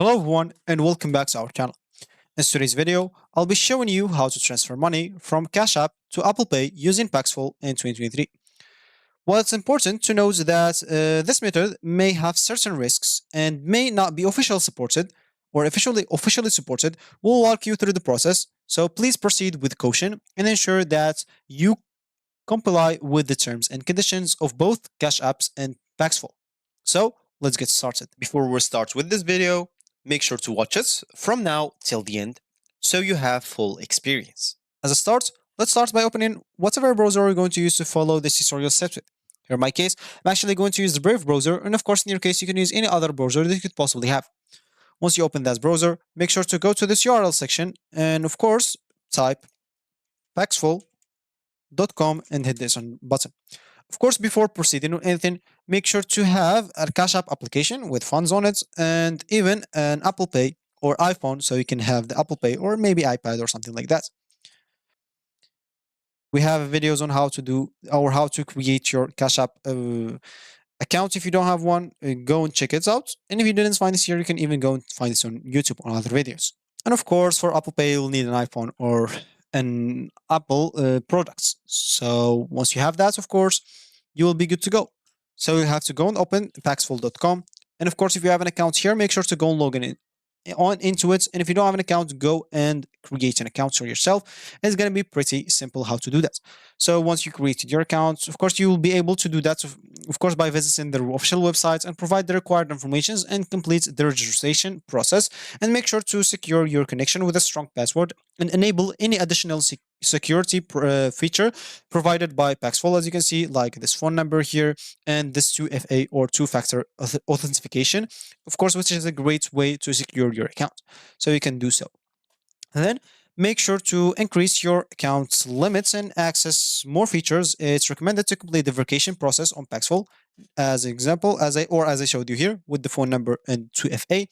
Hello everyone and welcome back to our channel. In today's video, I'll be showing you how to transfer money from Cashapp to Apple Pay using Paxful in 2023. While it's important to note that this method may have certain risks and may not be officially supported or officially supported, we'll walk you through the process. So please proceed with caution and ensure that you comply with the terms and conditions of both Cash Apps and Paxful. So let's get started. Before we start with this video, make sure to watch it from now till the end so you have full experience. As a start, let's start by opening whatever browser we're going to use to follow this tutorial step with. Here in my case, I'm actually going to use the Brave browser, and of course in your case you can use any other browser that you could possibly have. Once you open that browser, make sure to go to this URL section and of course type paxful.com and hit this button. Of course, before proceeding with anything, make sure to have a Cash App application with funds on it and even an Apple Pay or iPhone so you can have the Apple Pay or maybe iPad or something like that. We have videos on how to do or how to create your Cash App account. If you don't have one, go and check it out. And if you didn't find this here, you can even go and find this on YouTube or other videos. And of course, for Apple Pay, you'll need an iPhone or an Apple products. So once you have that, of course, you will be good to go. So you have to go and open paxful.com. And of course, if you have an account here, make sure to go and log in on into it. And if you don't have an account, go and create an account for yourself. And it's going to be pretty simple how to do that. So once you created your account, of course, you will be able to do that, of course, by visiting their official websites and provide the required information and complete the registration process. And make sure to secure your connection with a strong password and enable any additional security feature provided by Paxful, as you can see, like this phone number here and this 2FA or two-factor authentication, of course, which is a great way to secure your account. So you can do so. And then make sure to increase your account limits and access more features. It's recommended to complete the verification process on Paxful, as an example, as I showed you here with the phone number and 2FA.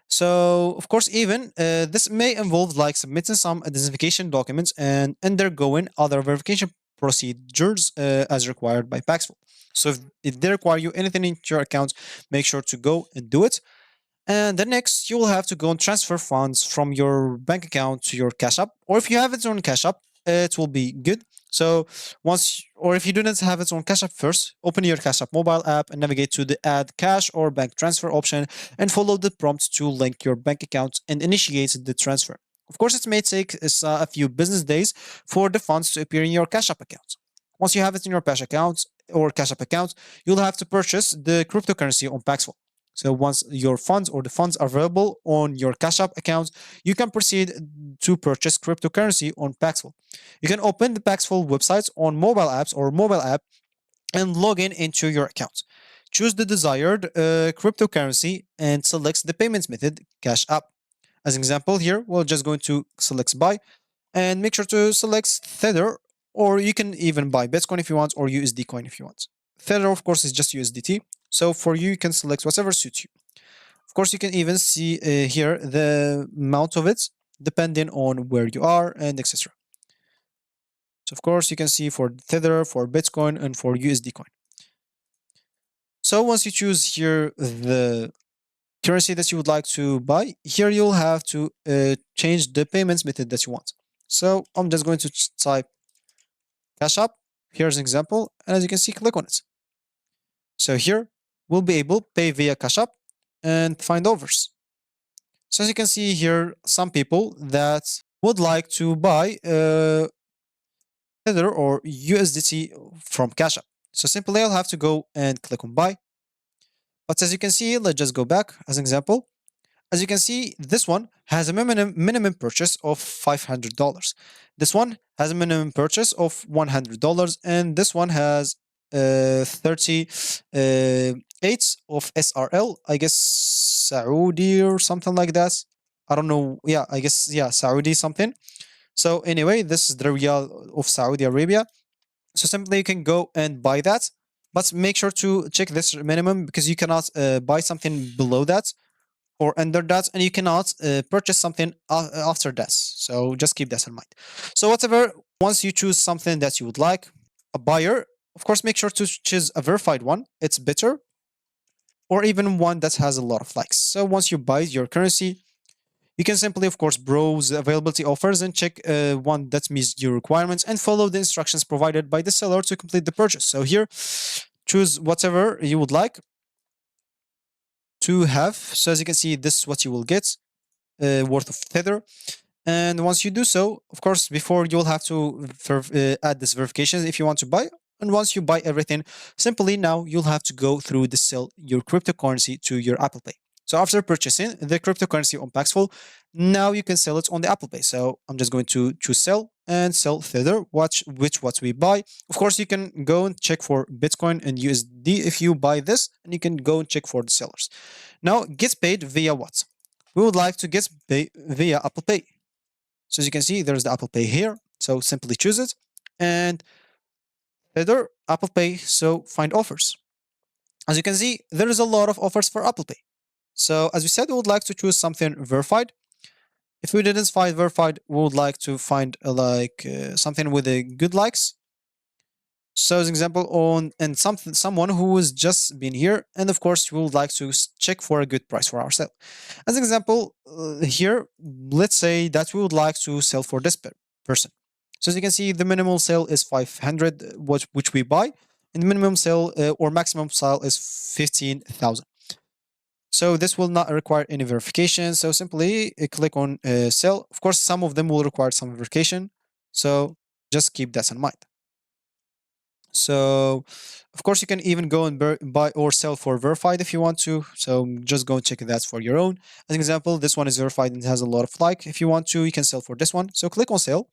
So, of course, even this may involve like submitting some identification documents and undergoing other verification procedures as required by Paxful. So, if they require you anything in your account, make sure to go and do it. And then next, you will have to go and transfer funds from your bank account to your Cash App, or if you have it on Cash App, it will be good. So or if you do not have it on Cash App first, open your Cash App mobile app and navigate to the Add Cash or Bank Transfer option and follow the prompts to link your bank account and initiate the transfer. Of course, it may take a few business days for the funds to appear in your Cash App account. Once you have it in your Cash App account, you'll have to purchase the cryptocurrency on Paxful. So once your funds or the funds are available on your Cash App account, you can proceed to purchase cryptocurrency on Paxful. You can open the Paxful websites on mobile apps or mobile app and log in into your account. Choose the desired cryptocurrency and select the payments method, Cash App. As an example here, we're just going to select buy and make sure to select Tether, or you can even buy Bitcoin if you want or USD coin if you want. Tether, of course, is just USDT. So for you can select whatever suits you. Of course, you can even see here the amount of it depending on where you are and etc. So of course, you can see for Tether, for Bitcoin, and for USD coin. So once you choose here the currency that you would like to buy, here you'll have to change the payments method that you want. So I'm just going to type Cash App. Here's an example, and as you can see, click on it. So here we'll be able to pay via Cash App and find offers. So as you can see here, some people that would like to buy Tether or USDT from Cash App. So simply I'll have to go and click on buy. But as you can see, let's just go back as an example. As you can see, this one has a minimum purchase of $500. This one has a minimum purchase of $100, and this one has 38 of SRL, I guess Saudi or something like that. I don't know. Yeah, I guess, yeah, Saudi something. So anyway, this is the Riyal of Saudi Arabia. So simply you can go and buy that, but make sure to check this minimum because you cannot buy something below that or under that, and you cannot purchase something after that. So just keep that in mind. So whatever, once you choose something that you would like, a buyer, of course, make sure to choose a verified one. It's better. or even one that has a lot of likes. So once you buy your currency, you can simply, of course, browse the availability offers and check one that meets your requirements and follow the instructions provided by the seller to complete the purchase. So here, choose whatever you would like to have. So as you can see, this is what you will get worth of tether. And once you do so, of course, before you'll have to add this verification if you want to buy. And once you buy everything, simply now you'll have to go through the sell your cryptocurrency to your Apple Pay. So after purchasing the cryptocurrency on Paxful, now you can sell it on the Apple Pay. So I'm just going to choose sell and sell Tether, watch which what we buy. Of course, you can go and check for Bitcoin and USD if you buy this, and you can go and check for the sellers. Now, get paid via what? We would like to get paid via Apple Pay. So as you can see, there's the Apple Pay here. So simply choose it and either Apple Pay. So find offers. As you can see, there is a lot of offers for Apple Pay. So as we said, we would like to choose something verified. If we didn't find verified, we would like to find something with a good likes. So as an example on and someone who has just been here, and of course we would like to check for a good price for ourselves. As an example, here, let's say that we would like to sell for this person. So as you can see, the minimum sale is 500, which we buy, and the minimum sale or maximum sale is 15,000. So this will not require any verification. So simply click on sell. Of course, some of them will require some verification. So just keep that in mind. So, of course, you can even go and buy or sell for verified if you want to. So just go and check that for your own. As an example, this one is verified and has a lot of like. If you want to, you can sell for this one. So click on sell.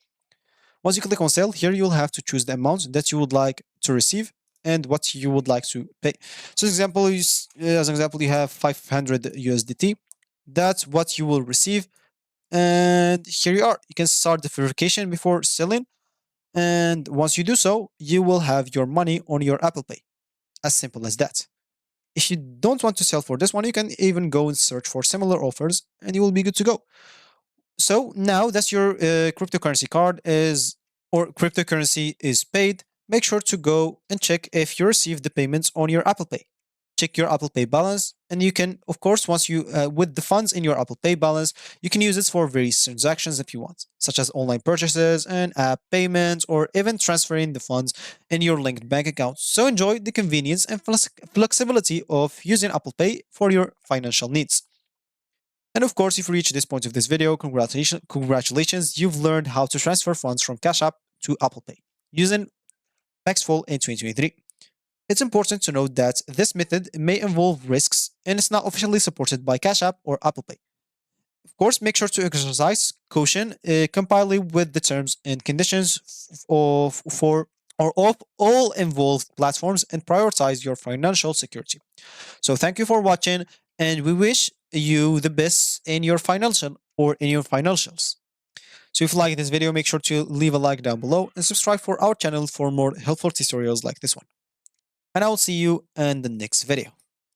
Once you click on sell, here you'll have to choose the amount that you would like to receive and what you would like to pay. So as an example, you have 500 USDT. That's what you will receive. And here you are. You can start the verification before selling. And once you do so, you will have your money on your Apple Pay. As simple as that. If you don't want to sell for this one, you can even go and search for similar offers and you will be good to go. So now that your cryptocurrency card is or cryptocurrency is paid, make sure to go and check if you received the payments on your Apple Pay. Check your Apple Pay balance, and you can, of course, once you with the funds in your Apple Pay balance, you can use it for various transactions if you want, such as online purchases and app payments, or even transferring the funds in your linked bank account. So enjoy the convenience and flexibility of using Apple Pay for your financial needs. And of course, if you reach this point of this video, congratulations, you've learned how to transfer funds from Cashapp to Apple Pay using Paxful in 2023. It's important to note that this method may involve risks and it's not officially supported by Cashapp or Apple Pay. Of course, make sure to exercise caution, comply with the terms and conditions of all involved platforms and prioritize your financial security. So thank you for watching, and we wish you the best in your financials. So if you like this video, make sure to leave a like down below and subscribe for our channel for more helpful tutorials like this one. And I will see you in the next video.